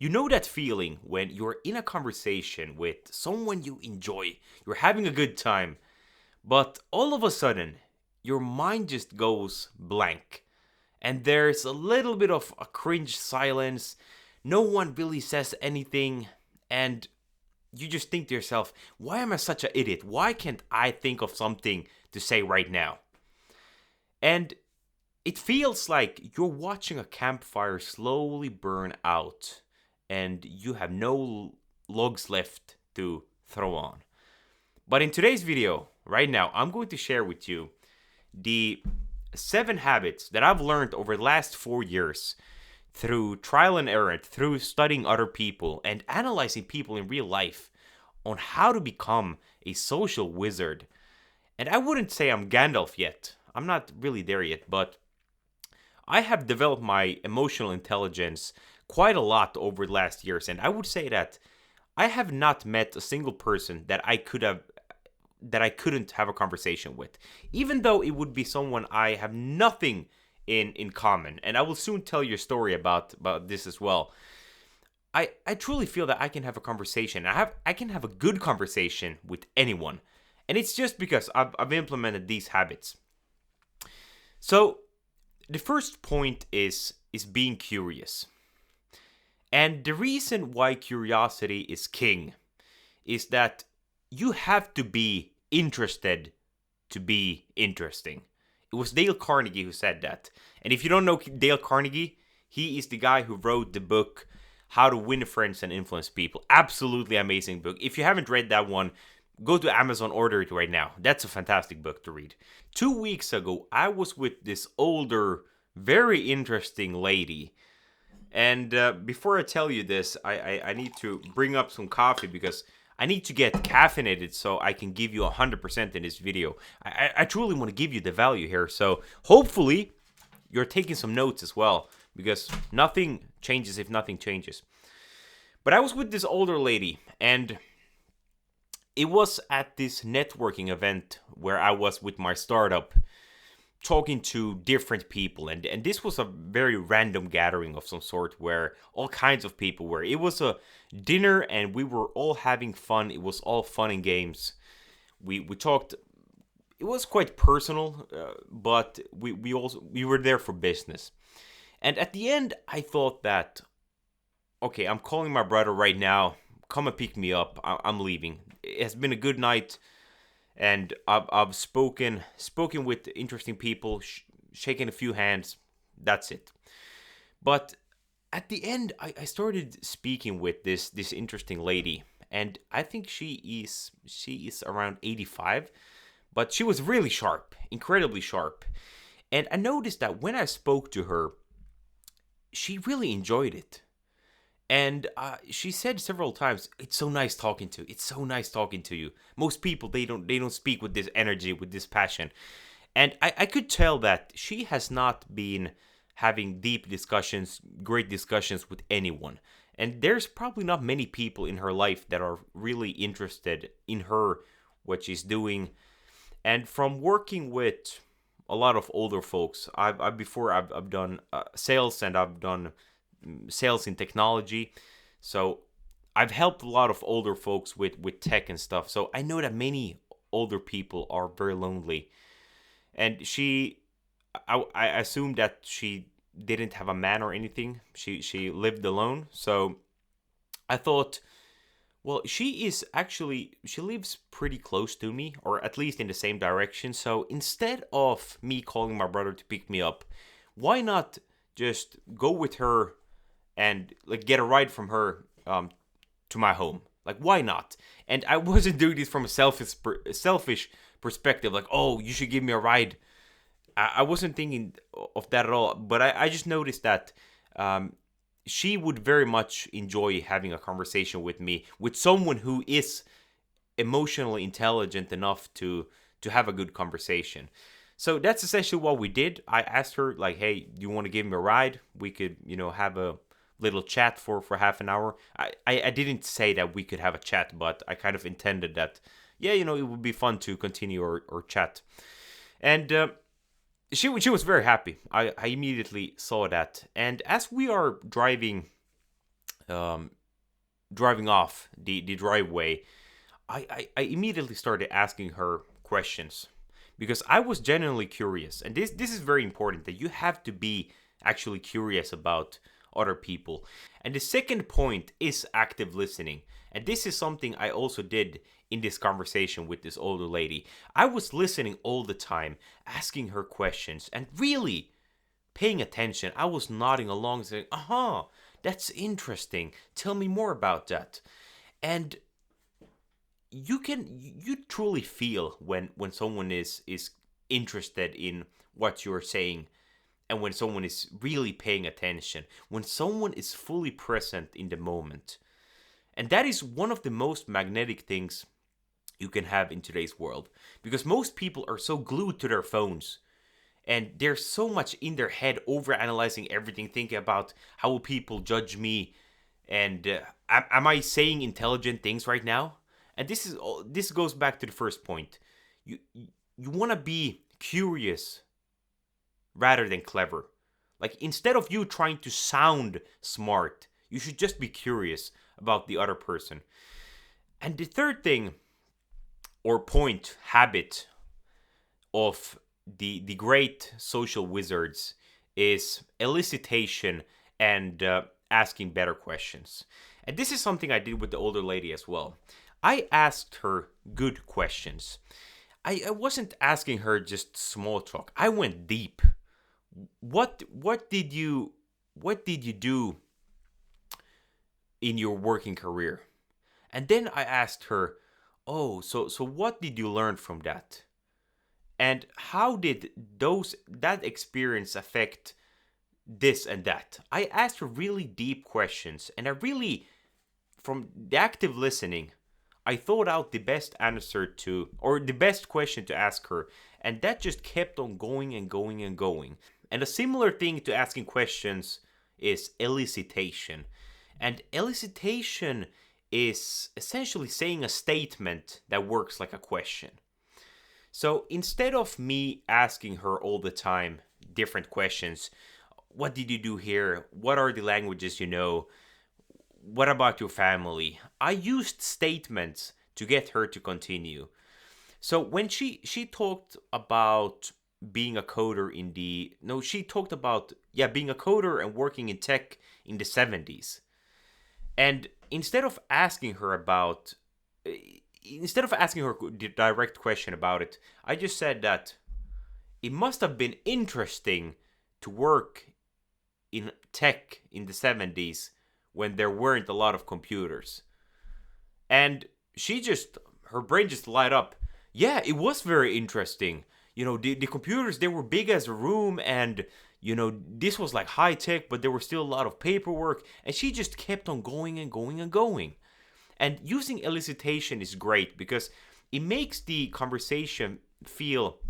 You know that feeling when you're in a conversation with someone you enjoy, you're having a good time, but all of a sudden, your mind just goes blank. And there's a little bit of a cringe silence. No one really says anything. And you just think to yourself, why am I such an idiot? Why can't I think of something to say right now? And it feels like you're watching a campfire slowly burn out and you have no logs left to throw on. But in today's video, right now, I'm going to share with you the 7 habits that I've learned over the last 4 years through trial and error, through studying other people and analyzing people in real life on how to become a social wizard. And I wouldn't say I'm Gandalf yet. I'm not really there yet, but I have developed my emotional intelligence quite a lot over the last years, and I would say that I have not met a single person that I couldn't have a conversation with, even though it would be someone I have nothing in common. And I will soon tell you a story about this as well. I truly feel that I can have a conversation. I can have a good conversation with anyone, and it's just because I've implemented these habits. So the first point is being curious. And the reason why curiosity is king is that you have to be interested to be interesting. It was Dale Carnegie who said that. And if you don't know Dale Carnegie, he is the guy who wrote the book How to Win Friends and Influence People. Absolutely amazing book. If you haven't read that one, go to Amazon, order it right now. That's a fantastic book to read. 2 weeks ago, I was with this older, very interesting lady. And before I tell you this, I need to bring up some coffee because I need to get caffeinated so I can give you 100% in this video. I truly want to give you the value here. So hopefully you're taking some notes as well, because nothing changes if nothing changes. But I was with this older lady, and it was at this networking event where I was with my startup talking to different people, and this was a very random gathering of some sort where all kinds of people were. It was a dinner and we were all having fun. It was all fun and games. We talked. It was quite personal, but we were there for business. And at the end, I thought that, okay, I'm calling my brother right now. Come and pick me up. I'm leaving. It has been a good night. And I've spoken with interesting people, shaken a few hands. That's it. But at the end, I started speaking with this interesting lady, and I think she is around 85, but she was really sharp, incredibly sharp. And I noticed that when I spoke to her, she really enjoyed it. And she said several times, "It's so nice talking to you. It's so nice talking to you." Most people they don't speak with this energy, with this passion, and I could tell that she has not been having deep discussions, great discussions with anyone. And there's probably not many people in her life that are really interested in her, what she's doing. And from working with a lot of older folks, I've done sales, and I've done sales in technology. So I've helped a lot of older folks with tech and stuff. So I know that many older people are very lonely. And I assumed that she didn't have a man or anything. She lived alone. So I thought, well, she lives pretty close to me, or at least in the same direction. So instead of me calling my brother to pick me up, why not just go with her and like get a ride from her to my home? Like, why not? And I wasn't doing this from a selfish perspective, like, oh, you should give me a ride. I wasn't thinking of that at all. But I just noticed that she would very much enjoy having a conversation with me, with someone who is emotionally intelligent enough to have a good conversation. So that's essentially what we did. I asked her, like, hey, do you want to give me a ride? We could, have a little chat for half an hour. I didn't say that we could have a chat, but I kind of intended that, yeah, it would be fun to continue or chat. And she was very happy. I immediately saw that. And as we are driving um, driving off the driveway, I immediately started asking her questions because I was genuinely curious. And this is very important, that you have to be actually curious about other people. And the second point is active listening. And this is something I also did in this conversation with this older lady. I was listening all the time, asking her questions, and really paying attention. I was nodding along, saying, "Uh-huh, that's interesting. Tell me more about that." And you truly feel when someone is interested in what you're saying, and when someone is really paying attention, when someone is fully present in the moment. And that is one of the most magnetic things you can have in today's world, because most people are so glued to their phones, and they're so much in their head, over analyzing everything, thinking about how will people judge me, and am I saying intelligent things right now? And this goes back to the first point. You want to be curious rather than clever. Like, instead of you trying to sound smart, you should just be curious about the other person. And the third thing, or point, habit of the great social wizards, is elicitation and asking better questions. And this is something I did with the older lady as well. I asked her good questions. I wasn't asking her just small talk. I went deep. What did you do in your working career? And then I asked her, "Oh, so what did you learn from that? And how did that experience affect this and that?" I asked her really deep questions, and from the active listening, I thought out the best answer to, or the best question to ask her, and that just kept on going and going and going. And a similar thing to asking questions is elicitation. And elicitation is essentially saying a statement that works like a question. So instead of me asking her all the time different questions, what did you do here? What are the languages you know? What about your family? I used statements to get her to continue. So when she talked about being a coder in the no, she talked about, yeah, being a coder and working in tech in the 70s. And instead of asking her the direct question about it, I just said that it must have been interesting to work in tech in the 70s when there weren't a lot of computers. And her brain just light up. Yeah, it was very interesting. The computers, they were big as a room, and this was like high tech, but there was still a lot of paperwork. And she just kept on going and going and going. And using elicitation is great because it makes the conversation feel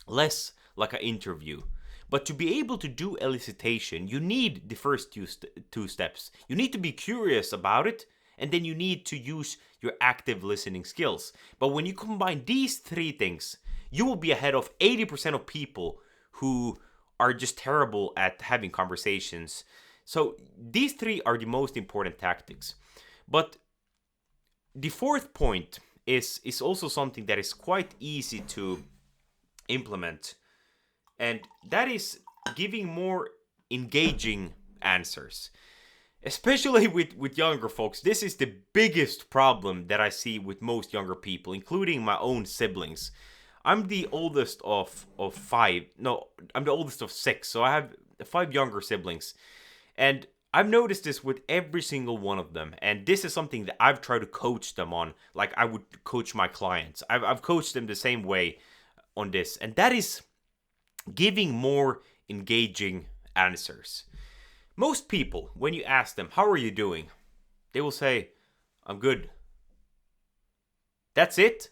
less like an interview. But to be able to do elicitation, you need the first two steps. You need to be curious about it, and then you need to use your active listening skills. But when you combine these three things, you will be ahead of 80% of people who are just terrible at having conversations. So these three are the most important tactics. But the fourth point is also something that is quite easy to implement, and that is giving more engaging answers. Especially with younger folks, this is the biggest problem that I see with most younger people, including my own siblings. I'm the oldest of five. No, I'm the oldest of six, so I have 5 younger siblings. And I've noticed this with every single one of them, and this is something that I've tried to coach them on, like I would coach my clients. I've coached them the same way on this, and that is giving more engaging answers. Most people, when you ask them, "How are you doing?" they will say, "I'm good." That's it.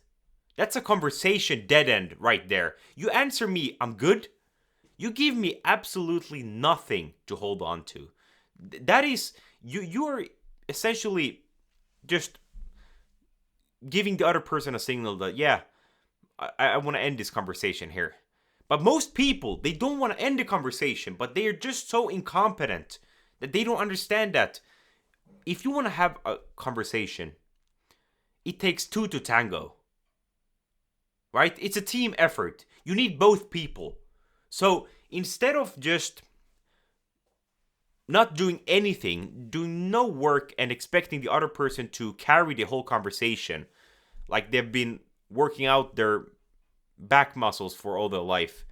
That's a conversation dead end right there. You answer me, "I'm good," you give me absolutely nothing to hold on to. That is, you're essentially just giving the other person a signal that, yeah, I want to end this conversation here. But most people, they don't want to end the conversation, but they are just so incompetent that they don't understand that if you want to have a conversation, it takes two to tango, right? It's a team effort. You need both people. So instead of just not doing anything, doing no work, and expecting the other person to carry the whole conversation, like they've been working out their back muscles for all their life,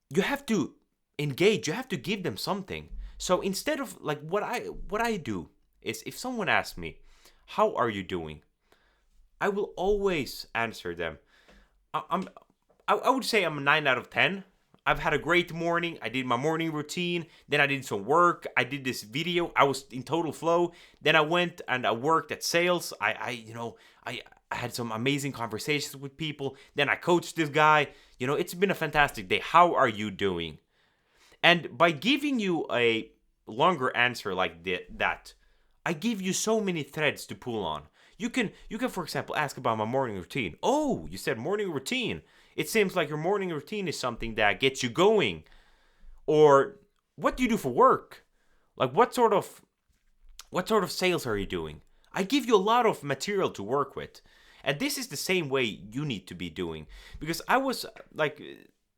you have to engage. You have to give them something. So instead of like what I do is, if someone asks me, "How are you doing?" I will always answer them. I'm I would say I'm a 9 out of 10. I've had a great morning. I did my morning routine. Then I did some work. I did this video. I was in total flow. Then I went and I worked at sales. I had some amazing conversations with people. Then I coached this guy. It's been a fantastic day. How are you doing? And by giving you a longer answer like that, I give you so many threads to pull on. You can, for example, ask about my morning routine. Oh, you said morning routine. It seems like your morning routine is something that gets you going. Or what do you do for work? Like what sort of sales are you doing? I give you a lot of material to work with. And this is the same way you need to be doing. Because I was like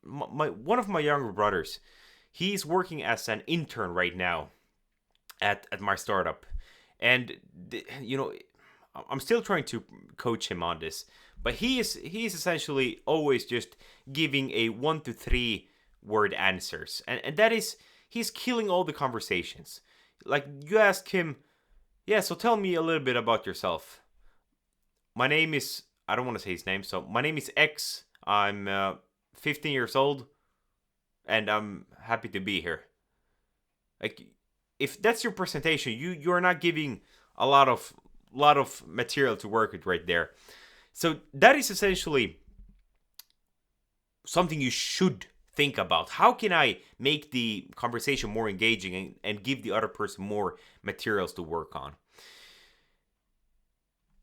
one of my younger brothers, he's working as an intern right now at my startup. And I'm still trying to coach him on this, but he is essentially always just giving a 1 to 3 word answers, and that is, he's killing all the conversations. Like, you ask him, yeah, so tell me a little bit about yourself. My name is, I don't want to say his name, so my name is X. I'm 15 years old, and I'm happy to be here. Like, if that's your presentation, you're not giving a lot of material to work with right there. So that is essentially something you should think about. How can I make the conversation more engaging and give the other person more materials to work on?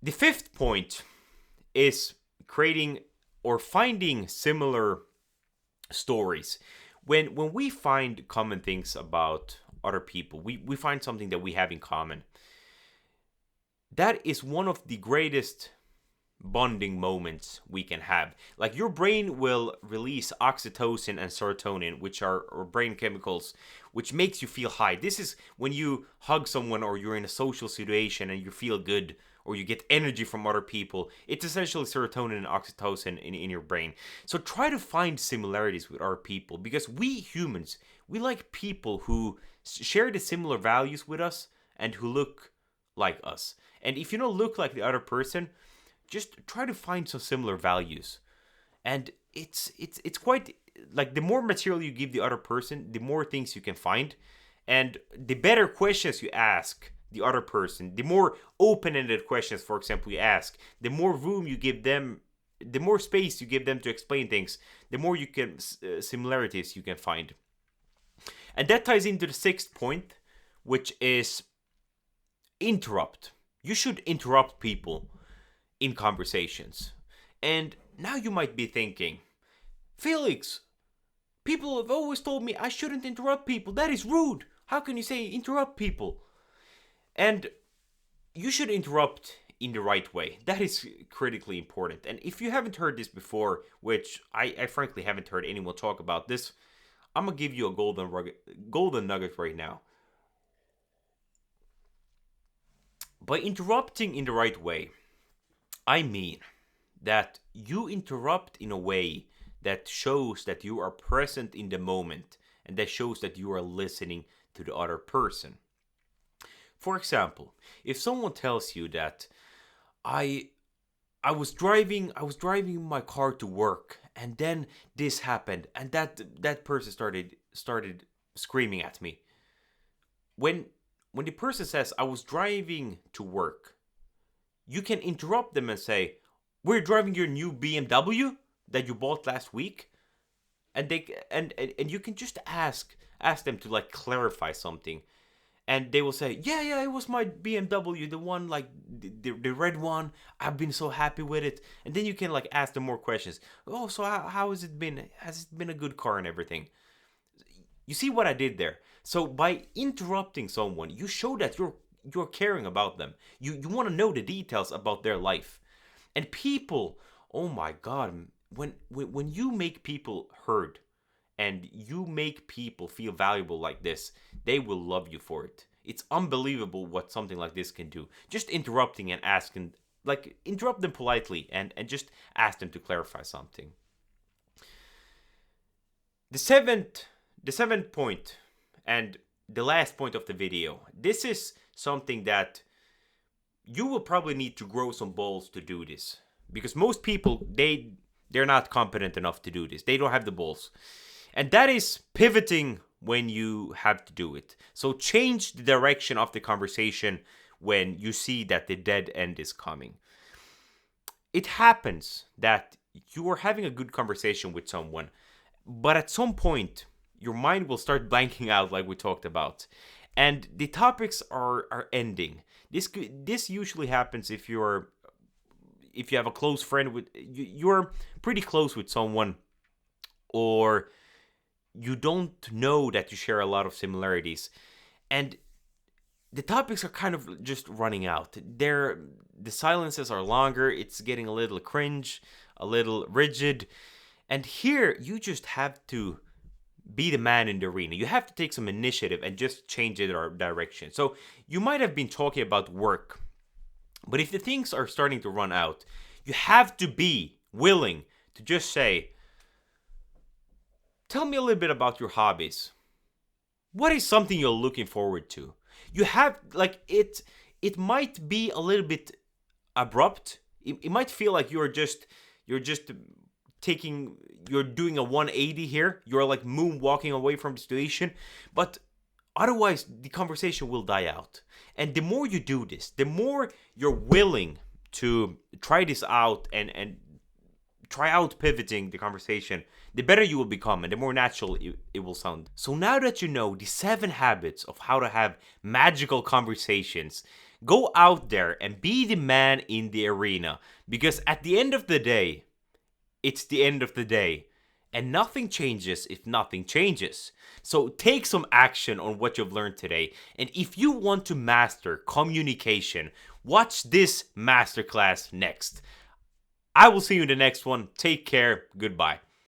The fifth point is creating or finding similar stories. When we find common things about other people, we find something that we have in common. That is one of the greatest bonding moments we can have. Like, your brain will release oxytocin and serotonin, which are brain chemicals, which makes you feel high. This is when you hug someone, or you're in a social situation and you feel good, or you get energy from other people. It's essentially serotonin and oxytocin in your brain. So try to find similarities with other people, because we humans, we like people who share the similar values with us and who look like us. And if you don't look like the other person, just try to find some similar values. And it's quite, like, the more material you give the other person, the more things you can find. And the better questions you ask the other person, the more open-ended questions, for example, you ask, the more room you give them, the more space you give them to explain things, the more you can similarities you can find. And that ties into the sixth point, which is interrupt. You should interrupt people in conversations. And now you might be thinking, Felix, people have always told me I shouldn't interrupt people. That is rude. How can you say interrupt people? And you should interrupt in the right way. That is critically important. And if you haven't heard this before, which I frankly haven't heard anyone talk about this, I'm going to give you a golden nugget right now. By interrupting in the right way, I mean that you interrupt in a way that shows that you are present in the moment, and that shows that you are listening to the other person. For example, if someone tells you that I was driving my car to work, and then this happened, and that person started screaming at me. When the person says I was driving to work, you can interrupt them and say, "We're driving your new BMW that you bought last week," and you can just ask them to, like, clarify something, and they will say, "Yeah, it was my BMW, the one, like, the red one. I've been so happy with it." And then you can, like, ask them more questions. "Oh, so how has it been? Has it been a good car and everything?" You see what I did there? So by interrupting someone, you show that you're caring about them. You want to know the details about their life. And people, oh my God, when you make people heard and you make people feel valuable like this, they will love you for it. It's unbelievable what something like this can do. Just interrupting and asking, like, interrupt them politely and just ask them to clarify something. The seventh point, and the last point of the video, this is something that you will probably need to grow some balls to do this, because most people, they're not competent enough to do this. They don't have the balls. And that is pivoting when you have to do it. So change the direction of the conversation when you see that the dead end is coming. It happens that you are having a good conversation with someone, but at some point your mind will start blanking out, like we talked about, and the topics are ending. This usually happens if you have a close friend with you're pretty close with someone, or you don't know that you share a lot of similarities, and the topics are kind of just running out. The silences are longer. It's getting a little cringe, a little rigid, and here you just have to be the man in the arena. You have to take some initiative and just change the direction. So you might have been talking about work, but if the things are starting to run out, you have to be willing to just say, tell me a little bit about your hobbies. What is something you're looking forward to? You have, like, it might be a little bit abrupt. It might feel like you're doing a 180 here. You're like moonwalking away from the situation, but otherwise the conversation will die out. And the more you do this, the more you're willing to try this out and try out pivoting the conversation, the better you will become and the more natural it will sound. So now that you know the 7 habits of how to have magical conversations, go out there and be the man in the arena, because at the end of the day, it's the end of the day, and nothing changes if nothing changes. So take some action on what you've learned today, and if you want to master communication, watch this masterclass next. I will see you in the next one. Take care. Goodbye.